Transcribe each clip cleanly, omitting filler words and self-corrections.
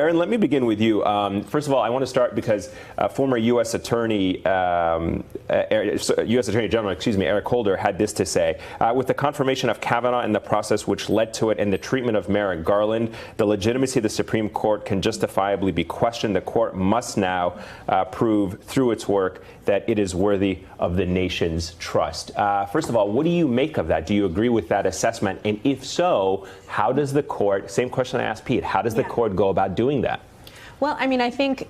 Aaron, let me begin with you. First of all, I want to start because former U.S. Attorney General, Eric Holder, had this to say. With the confirmation of Kavanaugh and the process which led to it and the treatment of Merrick Garland, the legitimacy of the Supreme Court can justifiably be questioned. The court must now prove through its work that it is worthy of the nation's trust. First of all, what do you make of that? Do you agree with that assessment? And if so, how does the court, same question I asked Pete, how does the court go about doing that? Well, I mean, I think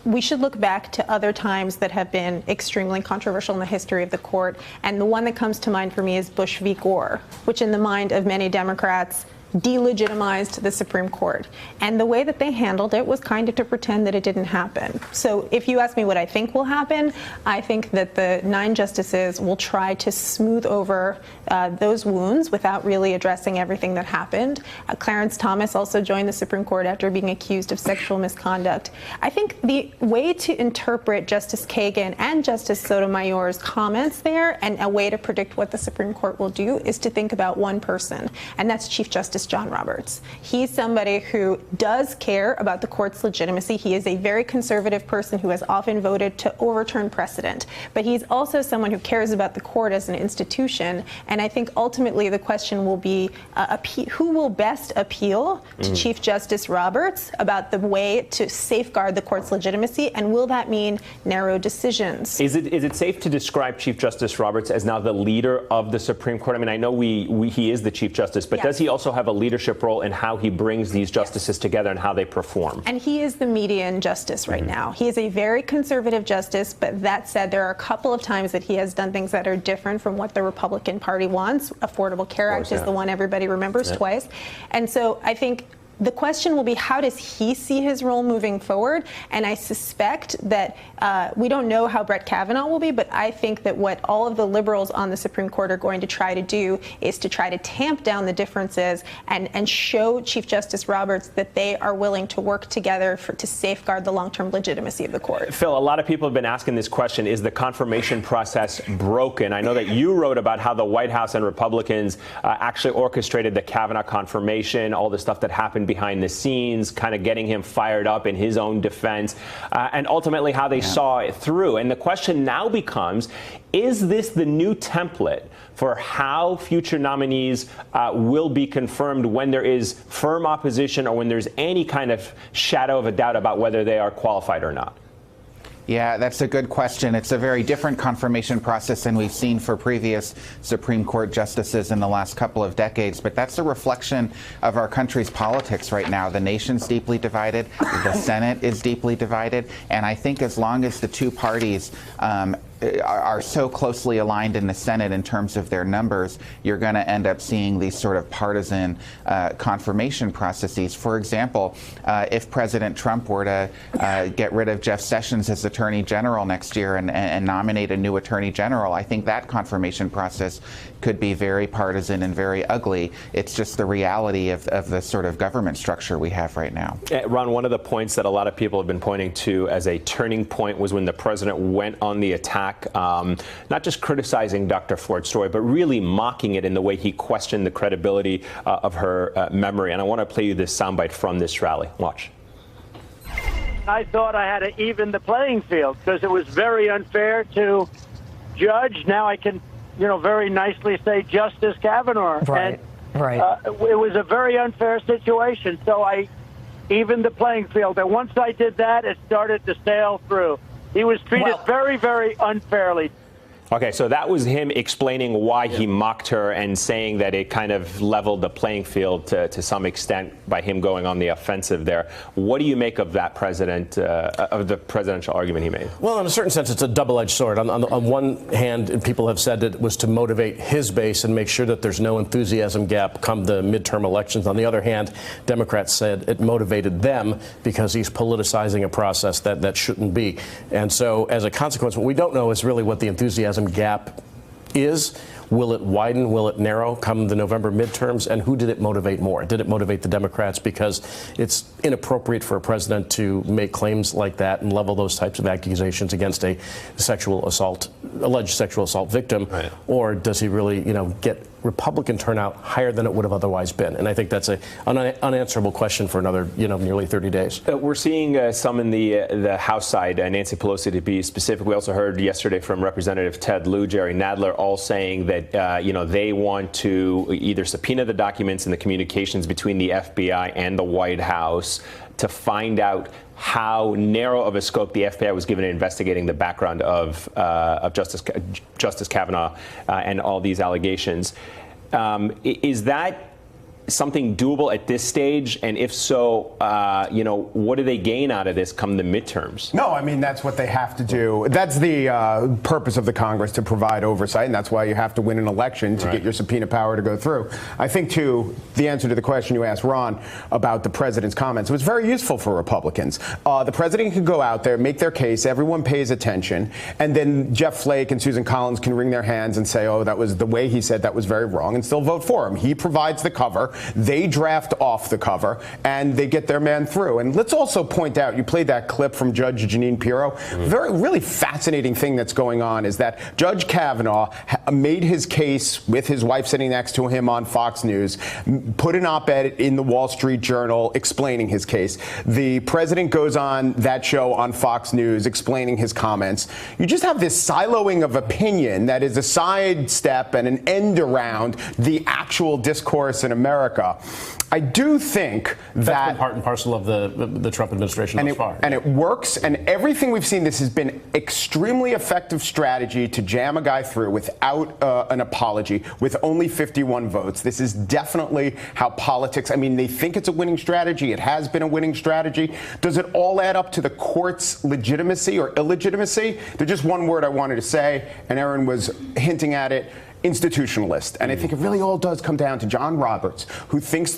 we should look back to other times that have been extremely controversial in the history of the court. And the one that comes to mind for me is Bush v. Gore, which in the mind of many Democrats delegitimized the Supreme Court. And the way that they handled it was kind of to pretend that it didn't happen. So if you ask me what I think will happen, I think that the 9 justices will try to smooth over those wounds without really addressing everything that happened. Clarence Thomas also joined the Supreme Court after being accused of sexual misconduct. I think the way to interpret Justice Kagan and Justice Sotomayor's comments there, and a way to predict what the Supreme Court will do, is to think about one person, and that's Chief Justice John Roberts. He's somebody who does care about the court's legitimacy. He is a very conservative person who has often voted to overturn precedent. But he's also someone who cares about the court as an institution. And I think ultimately the question will be who will best appeal to Chief Justice Roberts about the way to safeguard the court's legitimacy, and will that mean narrow decisions? Is it safe to describe Chief Justice Roberts as now the leader of the Supreme Court? I mean, I know he is the Chief Justice, but does he also have a leadership role in how he brings these justices together and how they perform? And he is the median justice right now. He is a very conservative justice, but that said, there are a couple of times that he has done things that are different from what the Republican Party wants. Affordable Care Act is the one everybody remembers twice. And so I think the question will be, how does he see his role moving forward? And I suspect that we don't know how Brett Kavanaugh will be, but I think that what all of the liberals on the Supreme Court are going to try to do is to try to tamp down the differences and show Chief Justice Roberts that they are willing to work together to safeguard the long-term legitimacy of the court. Phil, a lot of people have been asking this question, is the confirmation process broken? I know that you wrote about how the White House and Republicans actually orchestrated the Kavanaugh confirmation, all the stuff that happened behind the scenes, kind of getting him fired up in his own defense, and ultimately how they saw it through. And the question now becomes, is this the new template for how future nominees will be confirmed when there is firm opposition or when there's any kind of shadow of a doubt about whether they are qualified or not? Yeah, that's a good question. It's a very different confirmation process than we've seen for previous Supreme Court justices in the last couple of decades. But that's a reflection of our country's politics right now. The nation's deeply divided. The Senate is deeply divided. And I think as long as the two parties are so closely aligned in the Senate in terms of their numbers, you're going to end up seeing these sort of partisan confirmation processes. For example, if President Trump were to get rid of Jeff Sessions as Attorney General next year and nominate a new Attorney General, I think that confirmation process could be very partisan and very ugly. It's just the reality of the sort of government structure we have right now. Ron, one of the points that a lot of people have been pointing to as a turning point was when the president went on the attack, not just criticizing Dr. Ford's story, but really mocking it in the way he questioned the credibility of her memory. And I want to play you this soundbite from this rally. Watch. I thought I had to even the playing field because it was very unfair to judge. Now I can, very nicely say Justice Kavanaugh. Right, right. It was a very unfair situation, so I evened the playing field. And once I did that, it started to sail through. He was treated very, very unfairly. Okay, so that was him explaining why he mocked her and saying that it kind of leveled the playing field to some extent by him going on the offensive there. What do you make of that of the presidential argument he made? Well, in a certain sense, it's a double-edged sword. On one hand, people have said that it was to motivate his base and make sure that there's no enthusiasm gap come the midterm elections. On the other hand, Democrats said it motivated them because he's politicizing a process that shouldn't be. And so as a consequence, what we don't know is really what the enthusiasm gap is. Will it widen? Will it narrow come the November midterms? And who did it motivate more? Did it motivate the Democrats because it's inappropriate for a president to make claims like that and level those types of accusations against a alleged sexual assault victim? Right. Or does he really, get Republican turnout higher than it would have otherwise been. And I think that's an unanswerable question for another, nearly 30 days. We're seeing some in the House side, Nancy Pelosi to be specific. We also heard yesterday from Representative Ted Lieu, Jerry Nadler, all saying that, they want to either subpoena the documents and the communications between the FBI and the White House to find out how narrow of a scope the FBI was given in investigating the background of Justice Kavanaugh and all these allegations. Is that something doable at this stage? And if so, what do they gain out of this come the midterms? No, I mean, that's what they have to do. That's the purpose of the Congress, to provide oversight, and that's why you have to win an election to get your subpoena power to go through. I think, too, the answer to the question you asked, Ron, about the president's comments was very useful for Republicans. The president could go out there, make their case, everyone pays attention, and then Jeff Flake and Susan Collins can wring their hands and say, oh, that was the way he said that was very wrong, and still vote for him. He provides the cover. They draft off the cover, and they get their man through. And let's also point out, you played that clip from Judge Jeanine Pirro. Really fascinating thing that's going on is that Judge Kavanaugh made his case with his wife sitting next to him on Fox News, put an op-ed in the Wall Street Journal explaining his case. The president goes on that show on Fox News explaining his comments. You just have this siloing of opinion that is a sidestep and an end around the actual discourse in America. I do think that's that been part and parcel of the Trump administration thus far. And it works, and everything we've seen, this has been extremely effective strategy to jam a guy through without an apology, with only 51 votes. This is definitely how politics, I mean, they think it's a winning strategy. It has been a winning strategy. Does it all add up to the court's legitimacy or illegitimacy? There's just one word I wanted to say, and Aaron was hinting at it: institutionalist. And I think it really all does come down to John Roberts, who thinks of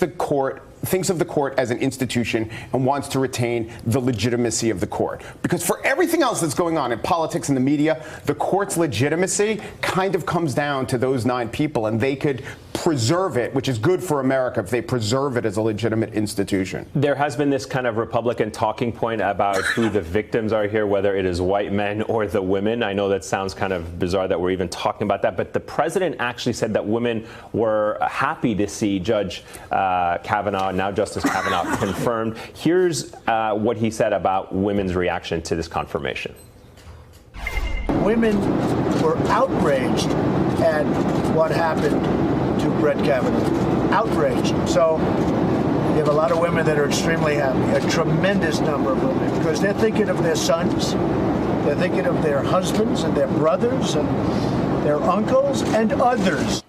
the court as an institution and wants to retain the legitimacy of the court. Because for everything else that's going on in politics and the media, the court's legitimacy kind of comes down to those 9 people, and they could preserve it, which is good for America if they preserve it as a legitimate institution. There has been this kind of Republican talking point about who the victims are here, whether it is white men or the women. I know that sounds kind of bizarre that we're even talking about that, but the president actually said that women were happy to see Judge Kavanaugh, now Justice Kavanaugh, confirmed. Here's what he said about women's reaction to this confirmation. Women were outraged at what happened to Brett Kavanaugh. Outraged. So you have a lot of women that are extremely happy, a tremendous number of women, because they're thinking of their sons, they're thinking of their husbands and their brothers and their uncles and others.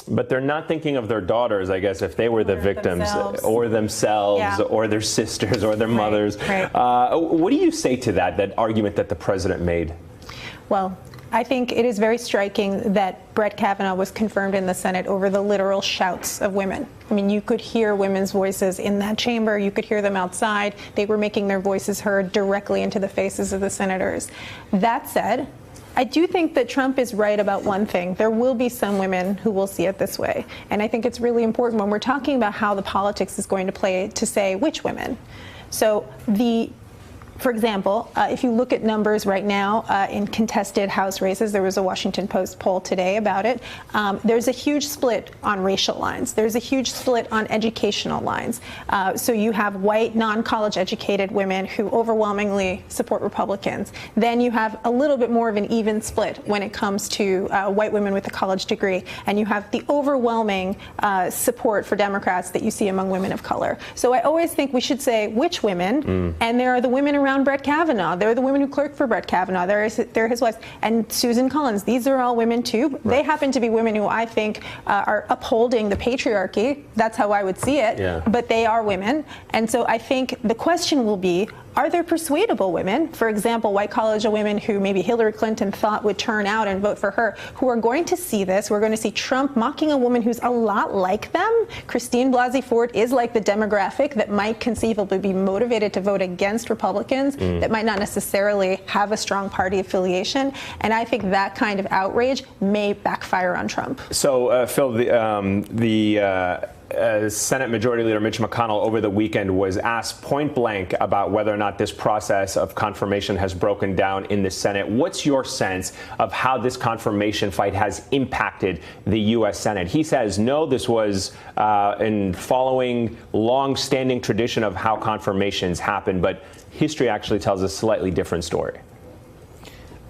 But they're not thinking of their daughters, I guess, if they were the victims, or themselves, or their sisters, or their mothers. Right. What do you say to that argument that the president made? Well, I think it is very striking that Brett Kavanaugh was confirmed in the Senate over the literal shouts of women. I mean, you could hear women's voices in that chamber. You could hear them outside. They were making their voices heard directly into the faces of the senators. That said, I do think that Trump is right about one thing. There will be some women who will see it this way. And I think it's really important when we're talking about how the politics is going to play to say which women. So for example, if you look at numbers right now in contested House races, there was a Washington Post poll today about it. There's a huge split on racial lines. There's a huge split on educational lines. So you have white, non-college educated women who overwhelmingly support Republicans. Then you have a little bit more of an even split when it comes to white women with a college degree. And you have the overwhelming support for Democrats that you see among women of color. So I always think we should say which women, and there are the women around Brett Kavanaugh. They're the women who clerked for Brett Kavanaugh. They're his wives. And Susan Collins. These are all women, too. Right. They happen to be women who I think are upholding the patriarchy. That's how I would see it. Yeah. But they are women. And so I think the question will be, are there persuadable women, for example, white college women who maybe Hillary Clinton thought would turn out and vote for her, who are going to see this? We're going to see Trump mocking a woman who's a lot like them. Christine Blasey Ford is like the demographic that might conceivably be motivated to vote against Republicans, that might not necessarily have a strong party affiliation. And I think that kind of outrage may backfire on Trump. So, Phil, Senate Majority Leader Mitch McConnell over the weekend was asked point blank about whether or not this process of confirmation has broken down in the Senate. What's your sense of how this confirmation fight has impacted the U.S. Senate? He says, no, this was in following long-standing tradition of how confirmations happen, but history actually tells a slightly different story.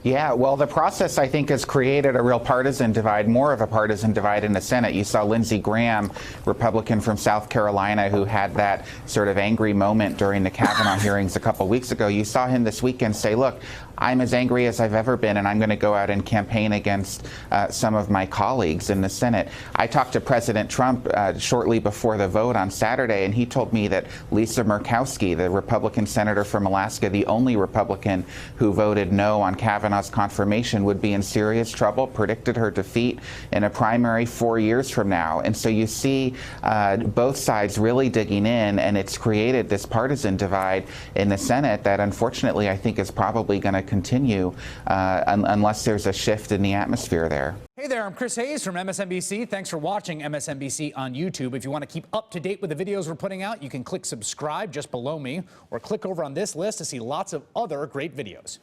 Yeah, well, the process, I think, has created a real partisan divide, more of a partisan divide in the Senate. You saw Lindsey Graham, Republican from South Carolina, who had that sort of angry moment during the Kavanaugh hearings a couple weeks ago. You saw him this weekend say, look, I'm as angry as I've ever been, and I'm going to go out and campaign against some of my colleagues in the Senate. I talked to President Trump shortly before the vote on Saturday, and he told me that Lisa Murkowski, the Republican senator from Alaska, the only Republican who voted no on Kavanaugh's confirmation, would be in serious trouble, predicted her defeat in a primary 4 years from now. And so you see both sides really digging in, and it's created this partisan divide in the Senate that unfortunately I think is probably going to continue unless there's a shift in the atmosphere there. Hey there, I'm Chris Hayes from MSNBC. Thanks for watching MSNBC on YouTube. If you want to keep up to date with the videos we're putting out, you can click subscribe just below me or click over on this list to see lots of other great videos.